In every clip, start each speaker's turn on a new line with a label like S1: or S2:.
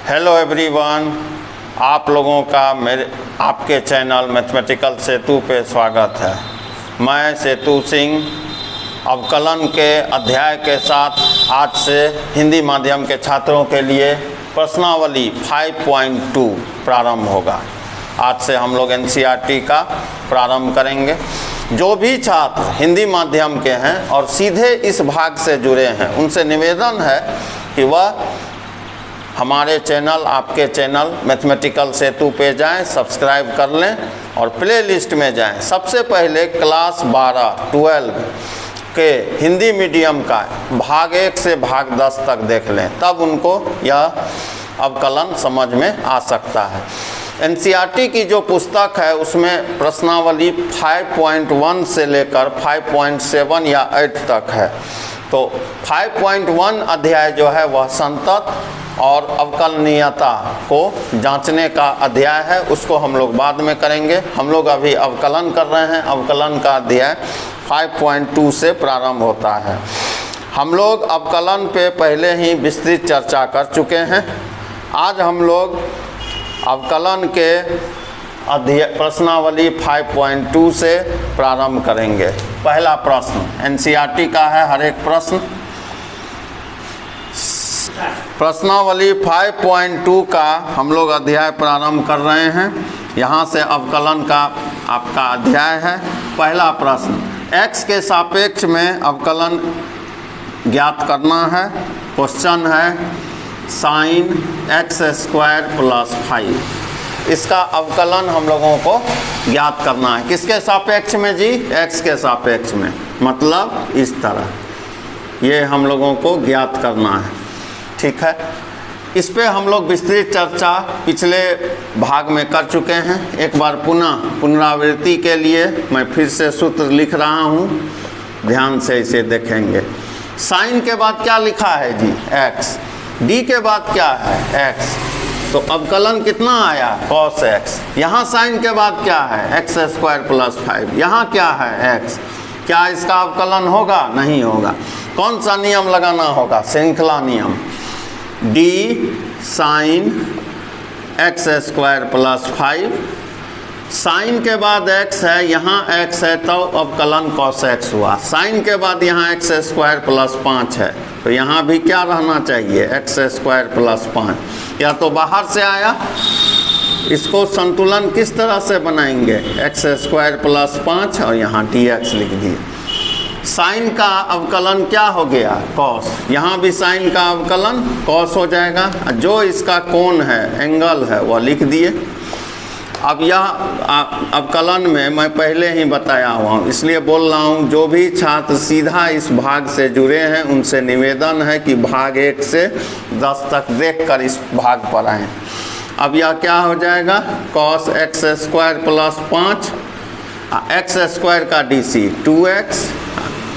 S1: Hello everyone, आप लोगों का आपके चैनल मैथमेटिकल सेतु पे स्वागत है। मैं सेतु सिंह अवकलन के अध्याय के साथ आज से हिंदी माध्यम के छात्रों के लिए प्रश्नावली 5.2 प्रारंभ होगा। आज से हम लोग एनसीईआरटी का प्रारंभ करेंगे। जो भी छात्र हिंदी माध्यम के हैं और सीधे इस भाग से जुड़े हैं, उनसे निवेदन है कि वह हमारे चैनल, आपके चैनल मैथमेटिकल सेतु पे जाएं, सब्सक्राइब कर लें और प्ले लिस्ट में जाएं। सबसे पहले क्लास 12 के हिंदी मीडियम का भाग 1 से भाग 10 तक देख लें, तब उनको यह अवकलन समझ में आ सकता है। एनसीईआरटी की जो पुस्तक है उसमें प्रश्नावली 5.1 से लेकर 5.7 या 8 तक है। तो 5.1 अध्याय जो है वह संतत और अवकलनीयता को जांचने का अध्याय है, उसको हम लोग बाद में करेंगे। हम लोग अभी अवकलन कर रहे हैं। अवकलन का अध्याय 5.2 से प्रारंभ होता है। हम लोग अवकलन पे पहले ही विस्तृत चर्चा कर चुके हैं। आज हम लोग अवकलन के अध्याय प्रश्नावली 5.2 से प्रारंभ करेंगे। पहला प्रश्न एनसीईआरटी का है, हर एक प्रश्न। प्रश्नावली 5.2 का हम लोग अध्याय प्रारंभ कर रहे हैं। यहाँ से अवकलन का आपका अध्याय है। पहला प्रश्न, x के सापेक्ष में अवकलन ज्ञात करना है। क्वेश्चन है साइन x² + 5। इसका अवकलन हम लोगों को ज्ञात करना है। किसके सापेक्ष में जी? x के सापेक्ष में, मतलब इस तरह ये हम लोगों को ज्ञात करना है। ठीक है, इस पे हम लोग विस्तृत चर्चा पिछले भाग में कर चुके हैं। एक बार पुनरावृत्ति के लिए मैं फिर से सूत्र लिख रहा हूँ, ध्यान से इसे देखेंगे। साइन के बाद क्या लिखा है जी? x। d के बाद क्या है? x। तो अवकलन कितना आया? cos x। यहाँ साइन के बाद क्या है? x² + 5। यहाँ क्या है? x। क्या इसका अवकलन होगा? नहीं होगा। कौन सा नियम लगाना होगा? श्रृंखला नियम। d sign x² + 5। साइन के बाद x है, यहाँ x है, तो अवकलन cos x हुआ। साइन के बाद यहाँ x² + 5 है, तो यहाँ भी क्या रहना चाहिए? x² + 5। या तो बाहर से आया, इसको संतुलन किस तरह से बनाएंगे? x² + 5 और यहाँ dx लिख दिए। साइन का अवकलन क्या हो गया? cos। यहाँ भी साइन का अवकलन cos हो जाएगा। जो इसका कोण है, एंगल है, वह लिख दिए। अब यह अवकलन में मैं पहले ही बताया हुआ हूँ, इसलिए बोल रहा हूँ। जो भी छात्र सीधा इस भाग से जुड़े हैं, उनसे निवेदन है कि भाग 1 से 10 तक देखकर इस भाग पर आएँ। अब यह क्या हो जाएगा? cos x² + 5, x² का dc 2x,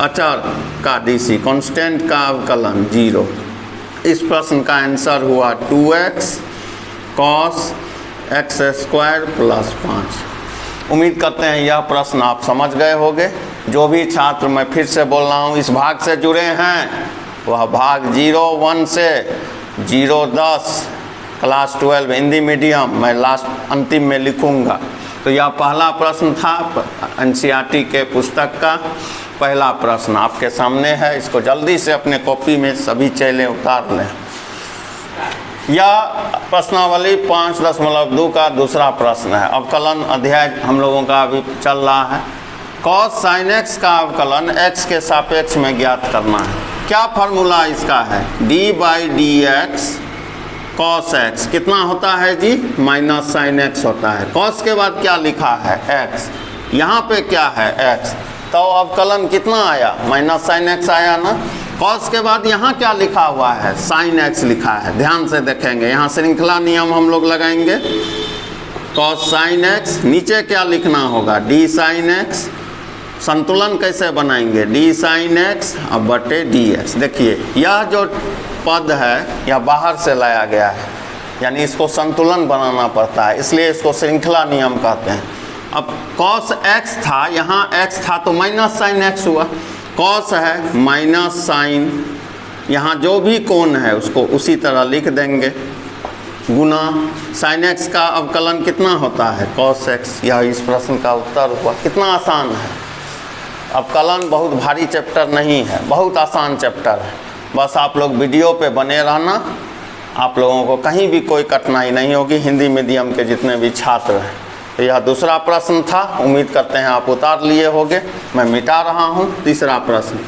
S1: अचर का dc कांस्टेंट का अवकलन 0। इस प्रश्न का आंसर हुआ 2x cos x² + 5। उम्मीद करते हैं यह प्रश्न आप समझ गए होंगे। जो भी छात्र, मैं फिर से बोल रहा हूँ, इस भाग से जुड़े हैं, वह भाग 0-1 से 0-10 क्लास 12 हिंदी मीडियम मैं लास्ट अंतिम में लिखूँगा। तो यह पहला प्रश्न था एनसीईआरटी के पुस्तक का। पहला प्रश्न आपके सामने है, इसको जल्दी से अपने कॉपी में सभी चेले उतार लें। यह प्रश्नावली 5.2 का दूसरा प्रश्न है। अवकलन अध्याय हम लोगों का अभी चल रहा है। cos sin x का अवकलन x के सापेक्ष में ज्ञात करना है। क्या फार्मूला इसका है? d/dx cos x कितना होता है जी? -sin x होता है। cos के बाद क्या लिखा है? x। यहाँ पे क्या है? x। तो अवकलन कितना आया? -sin x आया ना। cos के बाद यहाँ क्या लिखा हुआ है? sin x लिखा है। ध्यान से देखेंगे, यहाँ श्रृंखला नियम हम लोग लगाएंगे। cos sin x, नीचे क्या लिखना होगा? d sin x। संतुलन कैसे बनाएंगे? d sin x अब बटे dx। देखिए, यह जो पद है यह बाहर से लाया गया है, यानी इसको संतुलन बनाना पड़ता है, इसलिए इसको श्रृंखला नियम कहते हैं। अब cos x था, यहाँ x था तो -sin x हुआ। cos है माइनस साइन, यहाँ जो भी कोण है उसको उसी तरह लिख देंगे। गुना साइन एक्स का अवकलन कितना होता है, कॉस एक्स। यह इस प्रश्न का उत्तर हुआ। कितना आसान है, अवकलन बहुत भारी चैप्टर नहीं है, बहुत आसान चैप्टर है। बस आप लोग वीडियो पे बने रहना, आप लोगों को कहीं भी कोई कठिनाई नहीं होगी, हिंदी मीडियम के जितने भी छात्र हैं। तो यह दूसरा प्रश्न था, उम्मीद करते हैं आप उतार लिए होंगे। मैं मिटा रहा हूँ तीसरा प्रश्न।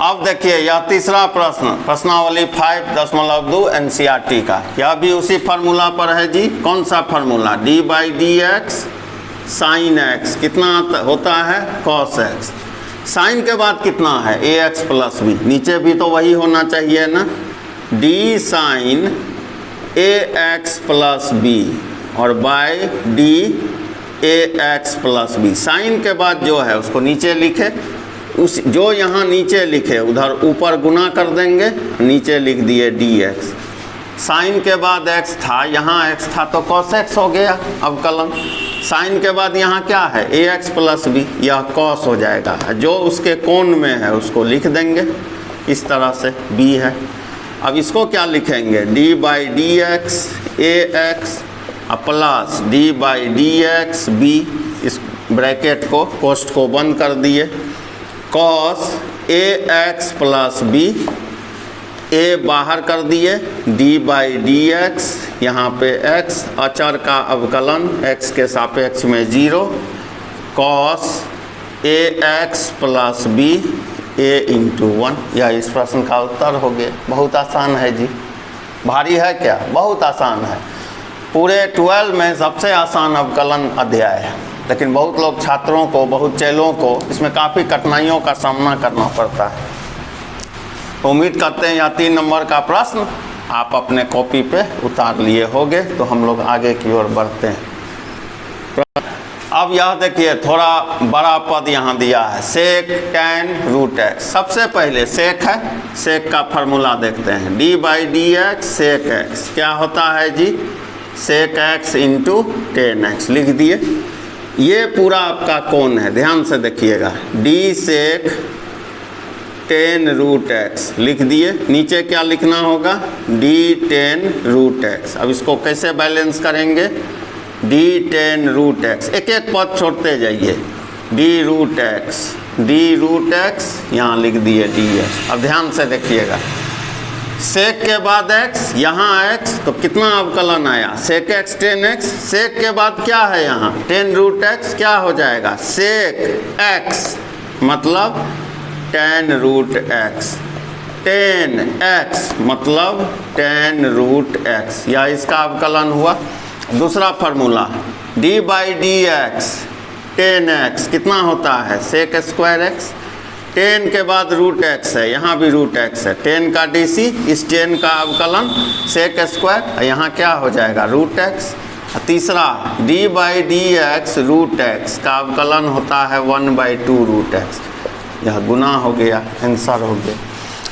S1: अब देखिए यह तीसरा प्रश्न, प्रश्नावली 5.2 एनसीईआरटी का। यह भी उसी फार्मूला पर है जी। कौन सा फार्मूला, d/dx साइन एक्स कितना होता है, कॉस एक्स। साइन के बाद कितना है, ax प्लस बी। नीचे भी तो वही होना चाहिए ना, d sine ax plus b और by d ax plus b. Sine के बाद जो है उसको नीचे लिखे, उस जो यहाँ नीचे लिखे उधर ऊपर गुना कर देंगे, नीचे लिख दिए dx। साइन के बाद x था, यहाँ x था तो cos x हो गया अवकलन। साइन के बाद यहाँ क्या है, ax प्लस बी, यह cos हो जाएगा। जो उसके कोण में है उसको लिख देंगे इस तरह से, b है। अब इसको क्या लिखेंगे, d/dx ax plus d/dx b। इस ब्रैकेट को, कोष्ठ को बंद कर दिए। cos ax plus b, a बाहर कर दिए, d/dx यहाँ पे x अचर का अवकलन, x के सापेक्ष में 0, cos ax plus b a × 1। यह इस प्रश्न का उत्तर हो गया। बहुत आसान है जी, भारी है क्या, बहुत आसान है। पूरे 12 में सबसे आसान अवकलन अध्याय है, लेकिन बहुत लोग छात्रों को, बहुत चेलों को इसमें काफ़ी कठिनाइयों का सामना करना पड़ता है। उम्मीद करते हैं यह 3 नंबर का प्रश्न आप अपने कॉपी पे उतार लिए होंगे। तो हम लोग आगे की ओर बढ़ते हैं। अब यह देखिए थोड़ा बड़ा पद यहाँ दिया है, सेक tan रूट एक्स। सबसे पहले सेक है, सेक का फार्मूला देखते हैं, d/dx सेक एक्स क्या होता है जी, sec x into tan x लिख दिए। ये पूरा आपका कोण है, ध्यान से देखिएगा, d सेक टेन रूट एक्स लिख दिए। नीचे क्या लिखना होगा, d टेन रूट एक्स। अब इसको कैसे बैलेंस करेंगे, d टेन रूट एक्स, एक एक पद छोड़ते जाइए, d रूट एक्स यहाँ लिख दिए ds। अब ध्यान से देखिएगा, सेक के बाद x, यहाँ x, तो कितना अवकलन आया, सेक x टेन एक्स। सेक के बाद क्या है यहाँ, टेन रूट एक्स, क्या हो जाएगा, सेक x मतलब ten root x, ten x मतलब टेन रूट एक्स, या इसका अवकलन हुआ। दूसरा फार्मूला, d/dx टेन एक्स कितना होता है, सेक स्क्वायर एक्स। टेन के बाद रूट एक्स है, यहाँ भी रूट एक्स है, टेन का DC, इस टेन का अवकलन सेक स्क्वायर, यहाँ क्या हो जाएगा, रूट एक्स। तीसरा d/dx रूट एक्स का अवकलन होता है 1/2 रूट एक्स, यह गुना हो गया, आंसर हो गया।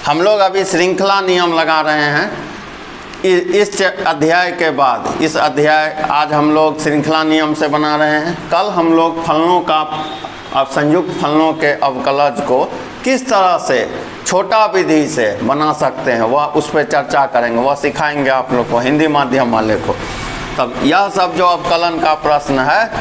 S1: हम लोग अभी श्रृंखला नियम लगा रहे हैं इस अध्याय के बाद। इस अध्याय आज हम लोग श्रृंखला नियम से बना रहे हैं। कल हम लोग फलनों का, अब संयुक्त फलनों के अवकलज को किस तरह से छोटा विधि से बना सकते हैं वह उस पर चर्चा करेंगे, वह सिखाएंगे आप लोग को, हिंदी माध्यम वाले को। तब यह सब जो अवकलन का प्रश्न है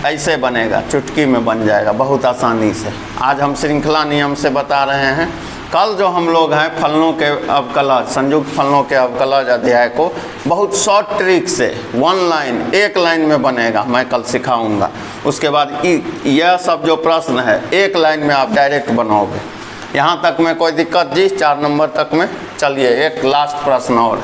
S1: ऐसे बनेगा, चुटकी में बन जाएगा बहुत आसानी से। आज हम श्रृंखला नियम से बता रहे हैं। कल जो हम लोग हैं फलनों के अवकलज, संयुक्त फलनों के अवकलज अध्याय को बहुत शॉर्ट ट्रिक से 1 लाइन, 1 लाइन में बनेगा, मैं कल सिखाऊंगा। उसके बाद यह सब जो प्रश्न है 1 लाइन में आप डायरेक्ट बनाओगे। यहाँ तक में कोई दिक्कत जी, 4 नंबर तक में। चलिए एक लास्ट प्रश्न और।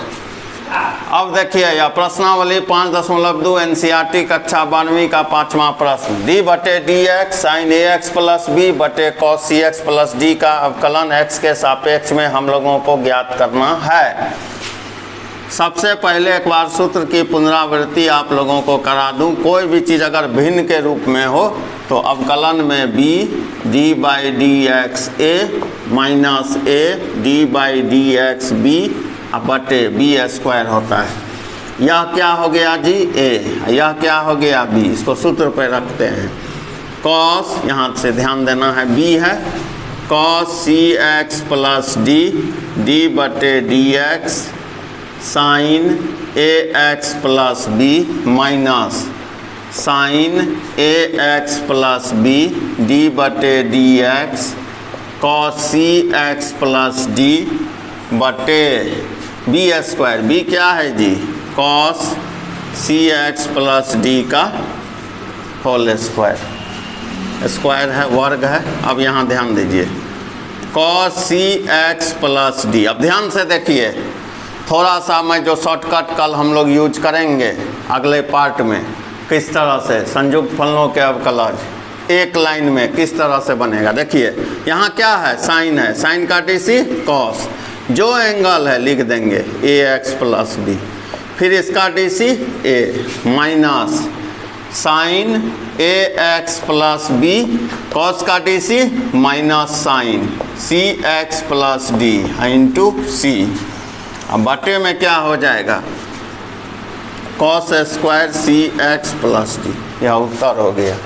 S1: अब देखिए यह प्रश्नावली 5.2 एनसीईआरटी कक्षा 12वीं का 5वां प्रश्न, d/dx sine ax plus b बटे cos cx प्लस d का अवकलन x के सापेक्ष में हम लोगों को ज्ञात करना है। सबसे पहले एक बार सूत्र की पुनरावृत्ति आप लोगों को करा दूं। कोई भी चीज़ अगर भिन्न के रूप में हो तो अवकलन में b d/dx a minus a d/dx b बटे b² होता है। यह क्या हो गया जी, a, यह क्या हो गया b। इसको सूत्र पे रखते हैं, cos, यहाँ से ध्यान देना है, b है cos cx plus d, d बटे dx sine a x plus b minus sine a x plus b d बटे d x cos c x plus d बटे बी स्क्वायर। बी क्या है जी? Cos c x plus d का whole square. Square है, वर्ग है। अब यहाँ ध्यान दीजिए, cos c x plus d. अब ध्यान से देखिए, थोड़ा सा मैं जो शॉर्टकट कल हम लोग यूज करेंगे अगले पार्ट में, किस तरह से संयुक्त फलनों के अवकलज एक लाइन में किस तरह से बनेगा। देखिए यहाँ क्या है? साइन है, साइन का टीसी कॉस, जो एंगल है लिख देंगे ए एक्स प्लस बी, फिर इसका TC A minus sine a x plus B cos का टीसी माइनस साइन सी एक्स प्लस डी इंटू सी। अब बटे में क्या हो जाएगा? कॉस स्क्वायर सी एक्स प्लस डी। यह उत्तर हो गया।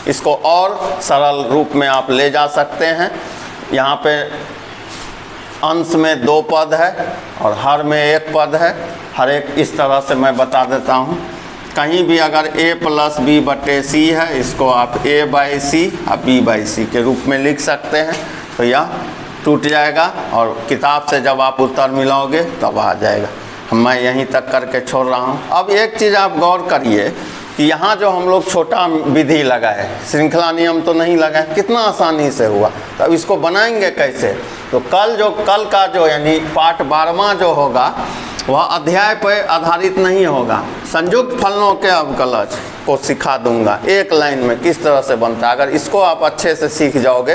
S1: इसको और सरल रूप में आप ले जा सकते हैं। यहाँ पे अंश में 2 पद है और हर में 1 पद है। हर एक इस तरह से मैं बता देता हूँ। कहीं भी अगर a प्लस बी बटे सी है, इसको आप a बाई सी और b बाई सी के रूप में लिख सकते हैं, तो यह टूट जाएगा और किताब से जब आप उत्तर मिलाओगे तब आ जाएगा। मैं यहीं तक करके छोड़ रहा हूँ। अब एक चीज़ आप गौर करिए कि यहाँ जो हम लोग छोटा विधि लगाए, श्रृंखला नियम तो नहीं लगाए, कितना आसानी से हुआ। तो अब इसको बनाएंगे कैसे? तो कल का जो यानी पाठ 12वां जो होगा वह अध्याय पर आधारित नहीं होगा, संयुक्त फलनों के अवकलज को सिखा दूंगा एक लाइन में किस तरह से बनता है। अगर इसको आप अच्छे से सीख जाओगे,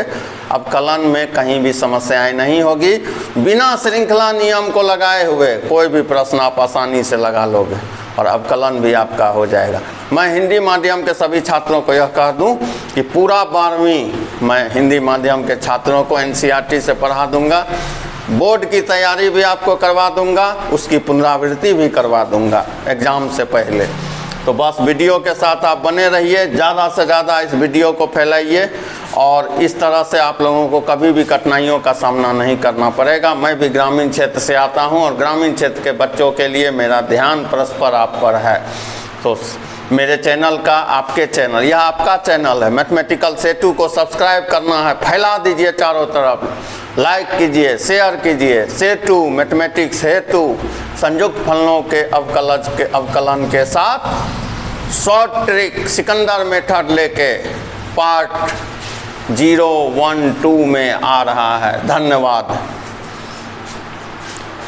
S1: अवकलन में कहीं भी समस्याएं नहीं होगी। बिना श्रृंखला नियम को लगाए हुए कोई भी प्रश्न आप आसानी से लगा लोगे और अवकलन भी आपका हो जाएगा। मैं हिंदी माध्यम के सभी छात्रों को यह कह दूं कि पूरा 12वीं मैं हिंदी माध्यम के छात्रों को एनसीईआरटी से पढ़ा दूंगा। बोर्ड की तैयारी भी आपको करवा दूंगा, उसकी पुनरावृत्ति भी करवा दूंगा एग्ज़ाम से पहले। तो बस वीडियो के साथ आप बने रहिए, ज़्यादा से ज़्यादा इस वीडियो को फैलाइए और इस तरह से आप लोगों को कभी भी कठिनाइयों का सामना नहीं करना पड़ेगा। मैं भी ग्रामीण क्षेत्र से आता हूं और ग्रामीण क्षेत्र के बच्चों के लिए मेरा ध्यान परस्पर आप पर है। तो मेरे चैनल का, आपके चैनल, यह आपका चैनल है, मैथमेटिकल सेतु को सब्सक्राइब करना है, फैला दीजिए चारों तरफ, लाइक कीजिए, शेयर कीजिए। सेतु मैथमेटिक्स हेतु संयुक्त फलनों के अवकलन के साथ शॉर्ट ट्रिक सिकंदर मेथड लेके पार्ट 0, 1, 2 में आ रहा है। धन्यवाद।